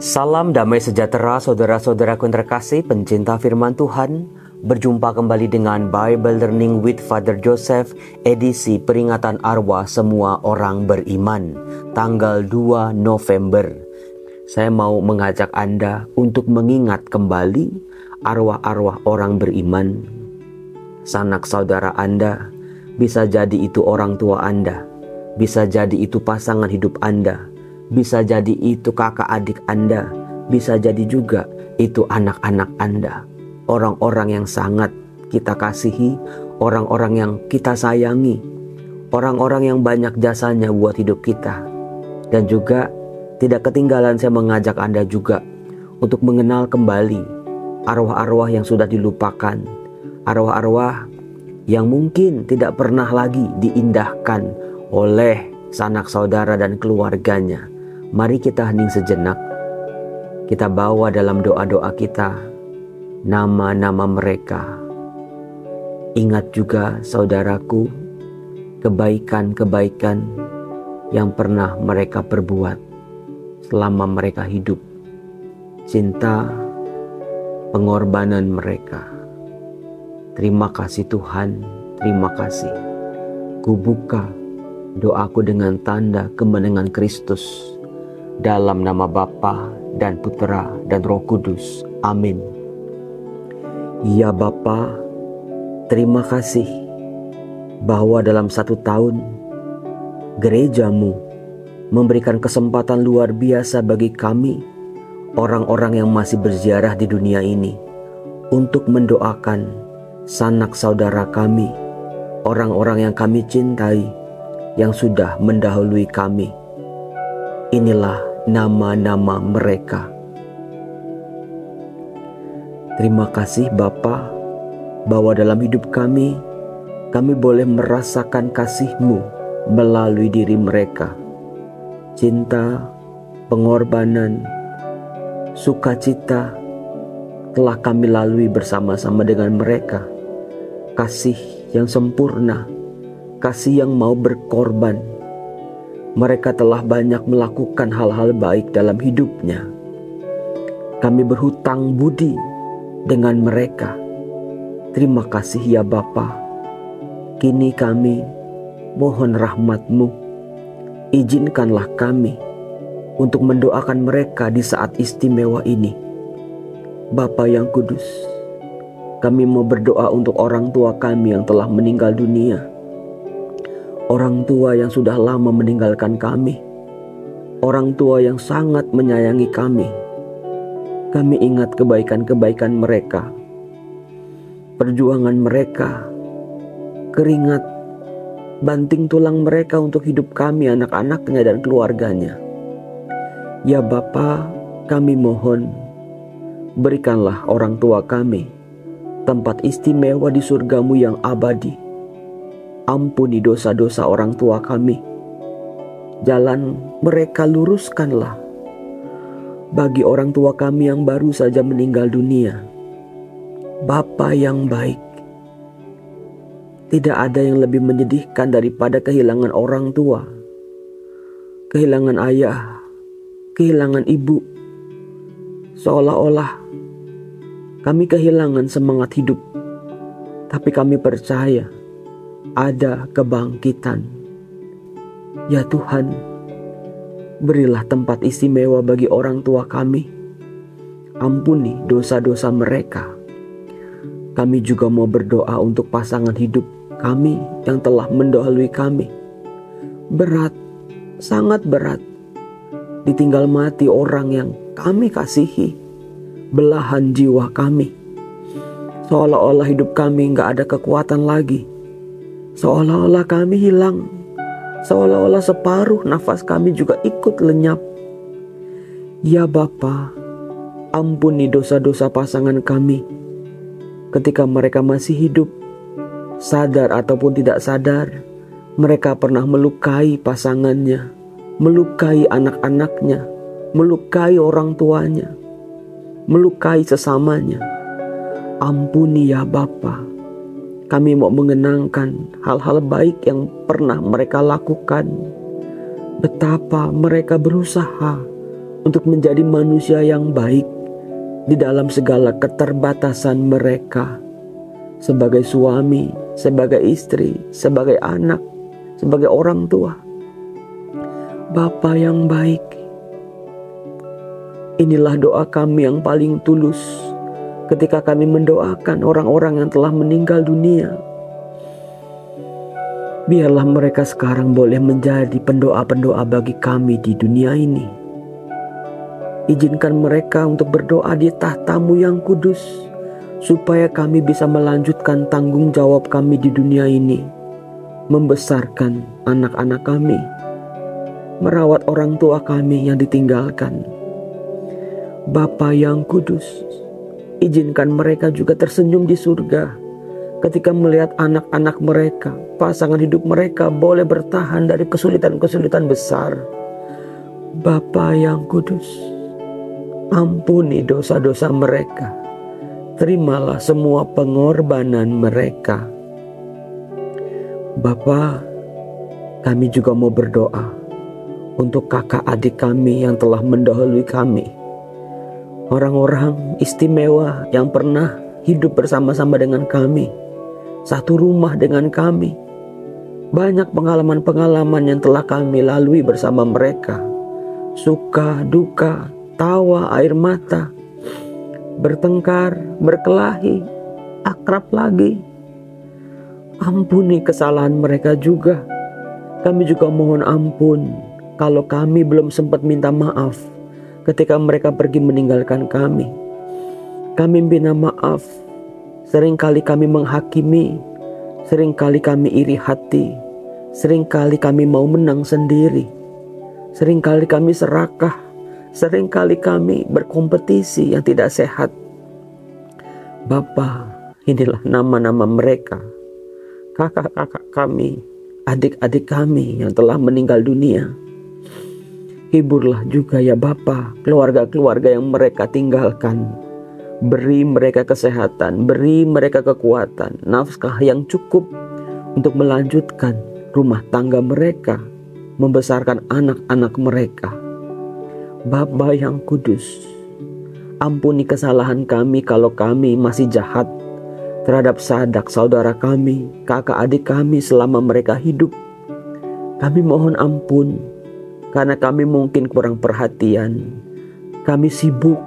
Salam damai sejahtera saudara-saudaraku yang terkasih, pencinta firman Tuhan. Berjumpa kembali dengan Bible Learning with Father Joseph, edisi peringatan arwah semua orang beriman, tanggal 2 November. Saya mau mengajak Anda untuk mengingat kembali arwah-arwah orang beriman. Sanak saudara Anda, bisa jadi itu orang tua Anda, bisa jadi itu pasangan hidup Anda, bisa jadi itu kakak adik Anda, bisa jadi juga itu anak-anak Anda. Orang-orang yang sangat kita kasihi, orang-orang yang kita sayangi, orang-orang yang banyak jasanya buat hidup kita. Dan juga tidak ketinggalan saya mengajak Anda juga untuk mengenal kembali arwah-arwah yang sudah dilupakan, arwah-arwah yang mungkin tidak pernah lagi diindahkan oleh sanak saudara dan keluarganya. Mari kita hening sejenak. Kita bawa dalam doa-doa kita nama-nama mereka. Ingat juga saudaraku, kebaikan-kebaikan yang pernah mereka perbuat selama mereka hidup. Cinta, pengorbanan mereka. Terima kasih Tuhan, terima kasih. Kubuka doaku dengan tanda kemenangan Kristus. Dalam nama Bapa dan Putera dan Roh Kudus. Amin. Ya Bapa, terima kasih bahwa dalam 1 tahun gerejamu memberikan kesempatan luar biasa bagi kami, orang-orang yang masih berziarah di dunia ini, untuk mendoakan sanak saudara kami, orang-orang yang kami cintai, yang sudah mendahului kami. Inilah nama-nama mereka. Terima kasih Bapa, bahwa dalam hidup kami boleh merasakan kasih-Mu melalui diri mereka. Cinta, pengorbanan, sukacita telah kami lalui bersama-sama dengan mereka. Kasih yang sempurna, kasih yang mau berkorban. Mereka telah banyak melakukan hal-hal baik dalam hidupnya. Kami berhutang budi dengan mereka. Terima kasih ya Bapa. Kini kami mohon rahmat-Mu. Izinkanlah kami untuk mendoakan mereka di saat istimewa ini. Bapa yang kudus, kami mau berdoa untuk orang tua kami yang telah meninggal dunia. Orang tua yang sudah lama meninggalkan kami, orang tua yang sangat menyayangi kami. Kami ingat kebaikan-kebaikan mereka, perjuangan mereka, keringat, banting tulang mereka untuk hidup kami, anak-anaknya dan keluarganya. Ya Bapa, kami mohon, berikanlah orang tua kami tempat istimewa di surga-Mu yang abadi. Ampuni dosa-dosa orang tua kami. Jalan mereka luruskanlah. Bagi orang tua kami yang baru saja meninggal dunia, Bapa yang baik, tidak ada yang lebih menyedihkan daripada kehilangan orang tua, kehilangan ayah, kehilangan ibu. Seolah-olah kami kehilangan semangat hidup, tapi kami percaya ada kebangkitan. Ya Tuhan, berilah tempat istimewa bagi orang tua kami. Ampuni dosa-dosa mereka. Kami juga mau berdoa untuk pasangan hidup kami yang telah mendahului kami. Berat, sangat berat, ditinggal mati orang yang kami kasihi. Belahan jiwa kami. Seolah-olah hidup kami gak ada kekuatan lagi. Seolah-olah kami hilang, seolah-olah separuh nafas kami juga ikut lenyap. Ya Bapa, ampuni dosa-dosa pasangan kami. Ketika mereka masih hidup, sadar ataupun tidak sadar, mereka pernah melukai pasangannya, melukai anak-anaknya, melukai orang tuanya, melukai sesamanya. Ampuni ya Bapa. Kami mau mengenangkan hal-hal baik yang pernah mereka lakukan. Betapa mereka berusaha untuk menjadi manusia yang baik di dalam segala keterbatasan mereka, sebagai suami, sebagai istri, sebagai anak, sebagai orang tua. Bapa yang baik, inilah doa kami yang paling tulus ketika kami mendoakan orang-orang yang telah meninggal dunia. Biarlah mereka sekarang boleh menjadi pendoa-pendoa bagi kami di dunia ini. Izinkan mereka untuk berdoa di tahta-Mu yang kudus, supaya kami bisa melanjutkan tanggung jawab kami di dunia ini, membesarkan anak-anak kami, merawat orang tua kami yang ditinggalkan. Bapa yang kudus, izinkan mereka juga tersenyum di surga ketika melihat anak-anak mereka, pasangan hidup mereka boleh bertahan dari kesulitan-kesulitan besar. Bapa yang kudus, ampuni dosa-dosa mereka. Terimalah semua pengorbanan mereka. Bapa, kami juga mau berdoa untuk kakak adik kami yang telah mendahului kami. Orang-orang istimewa yang pernah hidup bersama-sama dengan kami, satu rumah dengan kami. Banyak pengalaman-pengalaman yang telah kami lalui bersama mereka. Suka, duka, tawa, air mata, bertengkar, berkelahi, akrab lagi. Ampuni kesalahan mereka juga. Kami juga mohon ampun kalau kami belum sempat minta maaf ketika mereka pergi meninggalkan kami. Kami minta maaf. Seringkali kami menghakimi, seringkali kami iri hati, seringkali kami mau menang sendiri, seringkali kami serakah, seringkali kami berkompetisi yang tidak sehat. Bapa, inilah nama-nama mereka, kakak-kakak kami, adik-adik kami yang telah meninggal dunia. Hiburlah juga ya Bapa, keluarga-keluarga yang mereka tinggalkan. Beri mereka kesehatan, beri mereka kekuatan, nafkah yang cukup untuk melanjutkan rumah tangga mereka, membesarkan anak-anak mereka. Bapa yang kudus, ampuni kesalahan kami kalau kami masih jahat terhadap sanak saudara kami, kakak adik kami selama mereka hidup. Kami mohon ampun karena kami mungkin kurang perhatian, kami sibuk,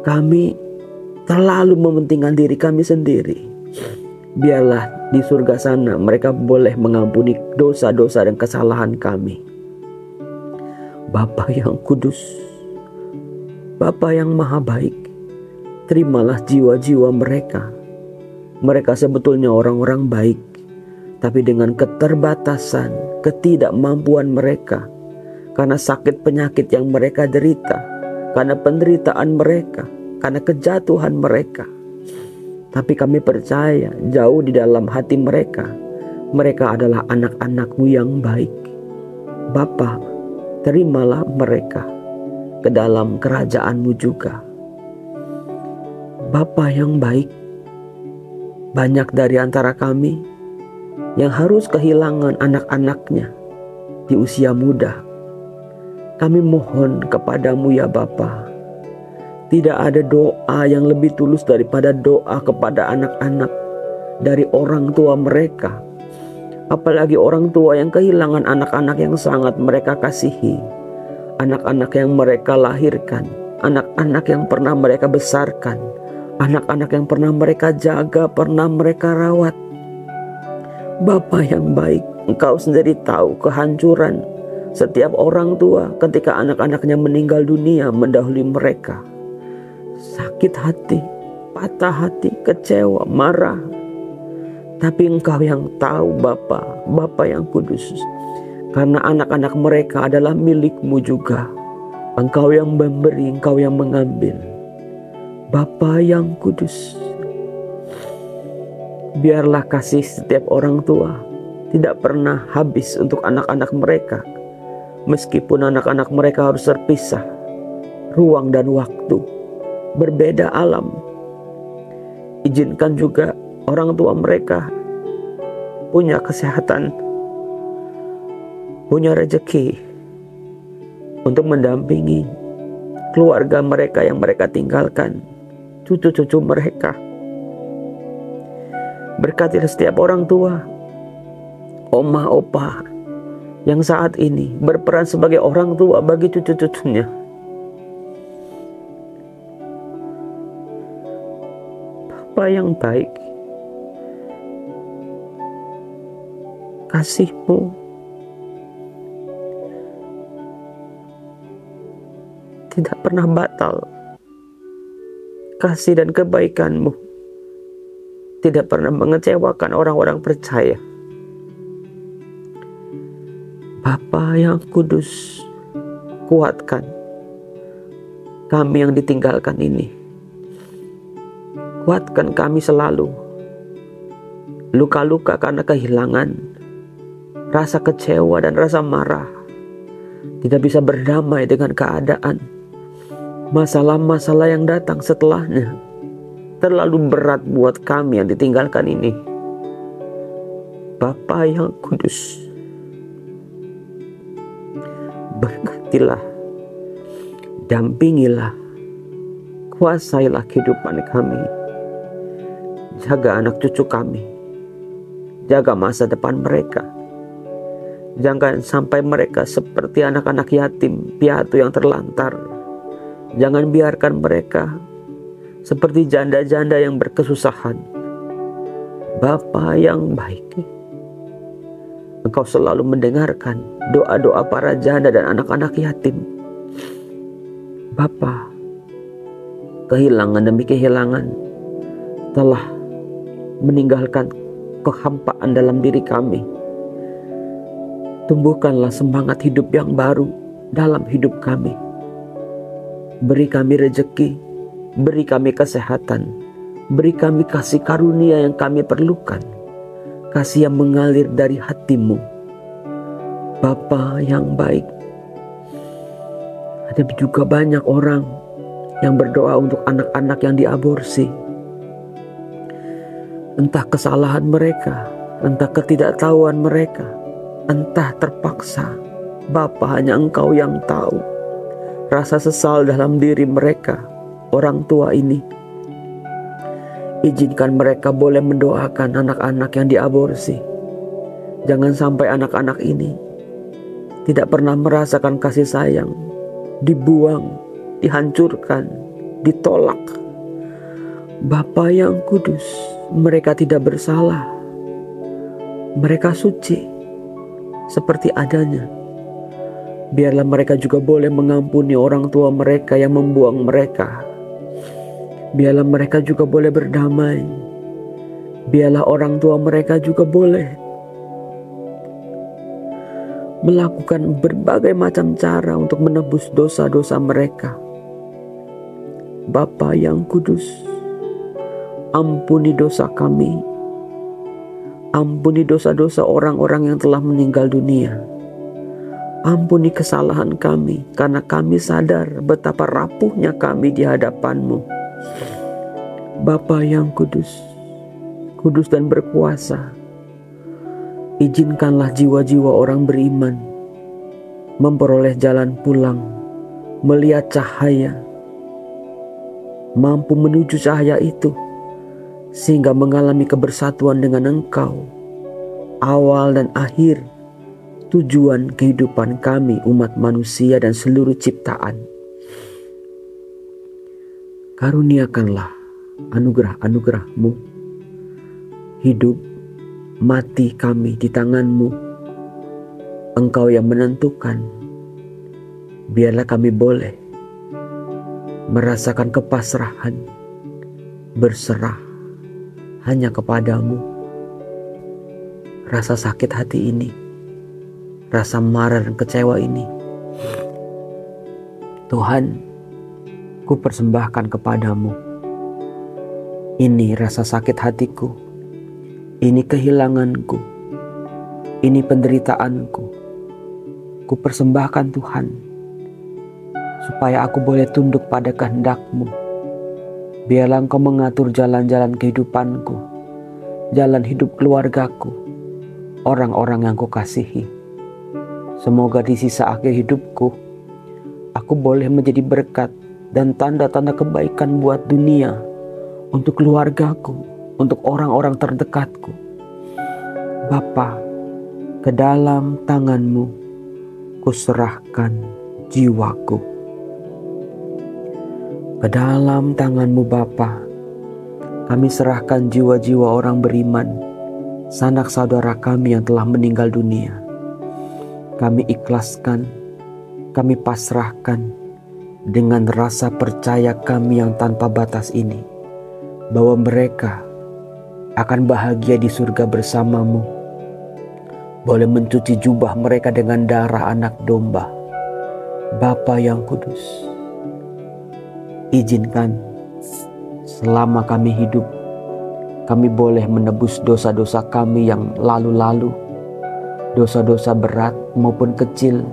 kami terlalu mementingkan diri kami sendiri. Biarlah di surga sana mereka boleh mengampuni dosa-dosa dan kesalahan kami. Bapa yang kudus, Bapa yang maha baik, terimalah jiwa-jiwa mereka. Mereka sebetulnya orang-orang baik, tapi dengan keterbatasan, ketidakmampuan mereka, karena sakit penyakit yang mereka derita, karena penderitaan mereka, karena kejatuhan mereka. Tapi kami percaya jauh di dalam hati mereka, mereka adalah anak-anak-Mu yang baik. Bapa, terimalah mereka ke dalam kerajaan-Mu juga. Bapa yang baik, banyak dari antara kami yang harus kehilangan anak-anaknya di usia muda. Kami mohon kepadamu ya Bapa, tidak ada doa yang lebih tulus daripada doa kepada anak-anak dari orang tua mereka. Apalagi orang tua yang kehilangan anak-anak yang sangat mereka kasihi. Anak-anak yang mereka lahirkan. Anak-anak yang pernah mereka besarkan. Anak-anak yang pernah mereka jaga, pernah mereka rawat. Bapa yang baik, Engkau sendiri tahu kehancuran setiap orang tua ketika anak-anaknya meninggal dunia mendahului mereka. Sakit hati, patah hati, kecewa, marah. Tapi Engkau yang tahu Bapa, Bapa yang kudus. Karena anak-anak mereka adalah milik-Mu juga. Engkau yang memberi, Engkau yang mengambil. Bapa yang kudus, biarlah kasih setiap orang tua tidak pernah habis untuk anak-anak mereka. Meskipun anak-anak mereka harus terpisah, ruang dan waktu, berbeda alam. Izinkan juga orang tua mereka punya kesehatan, punya rezeki untuk mendampingi keluarga mereka yang mereka tinggalkan, cucu-cucu mereka. Berkatilah setiap orang tua, oma, opa yang saat ini berperan sebagai orang tua bagi cucu-cucunya. Bapa yang baik, kasih-Mu tidak pernah batal. Kasih dan kebaikan-Mu tidak pernah mengecewakan orang-orang percaya. Bapa yang kudus, kuatkan kami yang ditinggalkan ini. Kuatkan kami selalu. Luka-luka karena kehilangan, rasa kecewa dan rasa marah, tidak bisa berdamai dengan keadaan. Masalah-masalah yang datang setelahnya terlalu berat buat kami yang ditinggalkan ini. Bapa yang kudus, berkatilah, dampingilah, kuasailah kehidupan kami. Jaga anak cucu kami, jaga masa depan mereka. Jangan sampai mereka seperti anak-anak yatim piatu yang terlantar. Jangan biarkan mereka seperti janda-janda yang berkesusahan. Bapa yang baik, Engkau selalu mendengarkan doa-doa para janda dan anak-anak yatim. Bapa, kehilangan demi kehilangan telah meninggalkan kehampaan dalam diri kami. Tumbuhkanlah semangat hidup yang baru dalam hidup kami. Beri kami rezeki, beri kami kesehatan, beri kami kasih karunia yang kami perlukan, kasih yang mengalir dari hati-Mu. Bapa yang baik, ada juga banyak orang yang berdoa untuk anak-anak yang diaborsi. Entah kesalahan mereka, entah ketidaktahuan mereka, entah terpaksa. Bapa, hanya Engkau yang tahu rasa sesal dalam diri mereka, orang tua ini. Izinkan mereka boleh mendoakan anak-anak yang diaborsi. Jangan sampai anak-anak ini tidak pernah merasakan kasih sayang, dibuang, dihancurkan, ditolak. Bapa yang kudus, mereka tidak bersalah. Mereka suci seperti adanya. Biarlah mereka juga boleh mengampuni orang tua mereka yang membuang mereka. Biarlah mereka juga boleh berdamai. Biarlah orang tua mereka juga boleh melakukan berbagai macam cara untuk menebus dosa-dosa mereka. Bapa yang kudus, ampuni dosa kami. Ampuni dosa-dosa orang-orang yang telah meninggal dunia. Ampuni kesalahan kami, karena kami sadar betapa rapuhnya kami di hadapan-Mu. Bapa yang kudus, kudus dan berkuasa, izinkanlah jiwa-jiwa orang beriman memperoleh jalan pulang, melihat cahaya, mampu menuju cahaya itu, sehingga mengalami kebersatuan dengan Engkau, awal dan akhir, tujuan kehidupan kami umat manusia dan seluruh ciptaan. Karuniakanlah anugerah-anugerah-Mu. Hidup mati kami di tangan-Mu. Engkau yang menentukan. Biarlah kami boleh merasakan kepasrahan, berserah hanya kepadamu. Rasa sakit hati ini, rasa marah dan kecewa ini, Tuhan, ku persembahkan kepadamu. Ini rasa sakit hatiku, ini kehilanganku, ini penderitaanku. Ku persembahkan Tuhan, supaya aku boleh tunduk pada kehendak-Mu. Biarlah Engkau mengatur jalan-jalan kehidupanku, jalan hidup keluargaku, orang-orang yang Ku kasihi. Semoga di sisa akhir hidupku, aku boleh menjadi berkat dan tanda-tanda kebaikan buat dunia, untuk keluargaku, untuk orang-orang terdekatku. Bapa, ke dalam tangan-Mu kuserahkan jiwaku. Ke dalam tangan-Mu Bapa, kami serahkan jiwa-jiwa orang beriman, sanak saudara kami yang telah meninggal dunia. Kami ikhlaskan, kami pasrahkan dengan rasa percaya kami yang tanpa batas ini, bahwa mereka akan bahagia di surga bersama-Mu. Boleh mencuci jubah mereka dengan darah anak domba. Bapa yang kudus, izinkan selama kami hidup, kami boleh menebus dosa-dosa kami yang lalu-lalu, dosa-dosa berat maupun kecil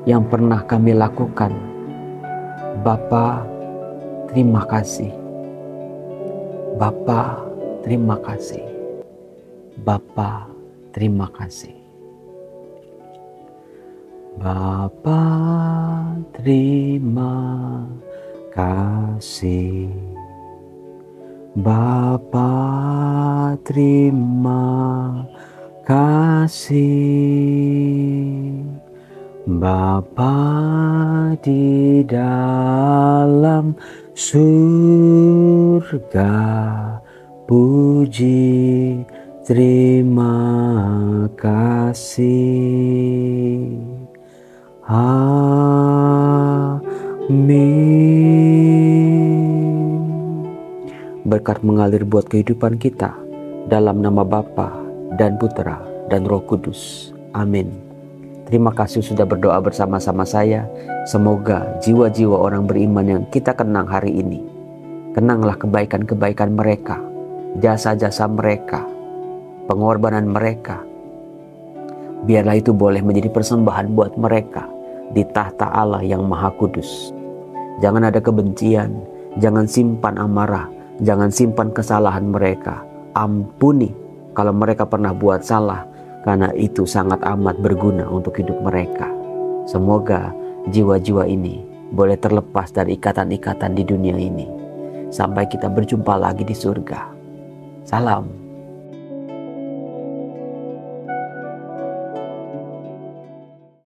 yang pernah kami lakukan. Bapa, terima kasih. Bapa, terima kasih. Bapa, terima kasih. Bapa, terima kasih. Bapa, terima kasih. Bapa di dalam surga, puji terima kasih. Amin. Berkat mengalir buat kehidupan kita, dalam nama Bapa dan Putra dan Roh Kudus. Amin. Terima kasih sudah berdoa bersama-sama saya. Semoga jiwa-jiwa orang beriman yang kita kenang hari ini, kenanglah kebaikan-kebaikan mereka, jasa-jasa mereka, pengorbanan mereka. Biarlah itu boleh menjadi persembahan buat mereka di tahta Allah yang Maha Kudus. Jangan ada kebencian, jangan simpan amarah, jangan simpan kesalahan mereka. Ampuni kalau mereka pernah buat salah, karena itu sangat amat berguna untuk hidup mereka. Semoga jiwa-jiwa ini boleh terlepas dari ikatan-ikatan di dunia ini. Sampai kita berjumpa lagi di surga. Salam.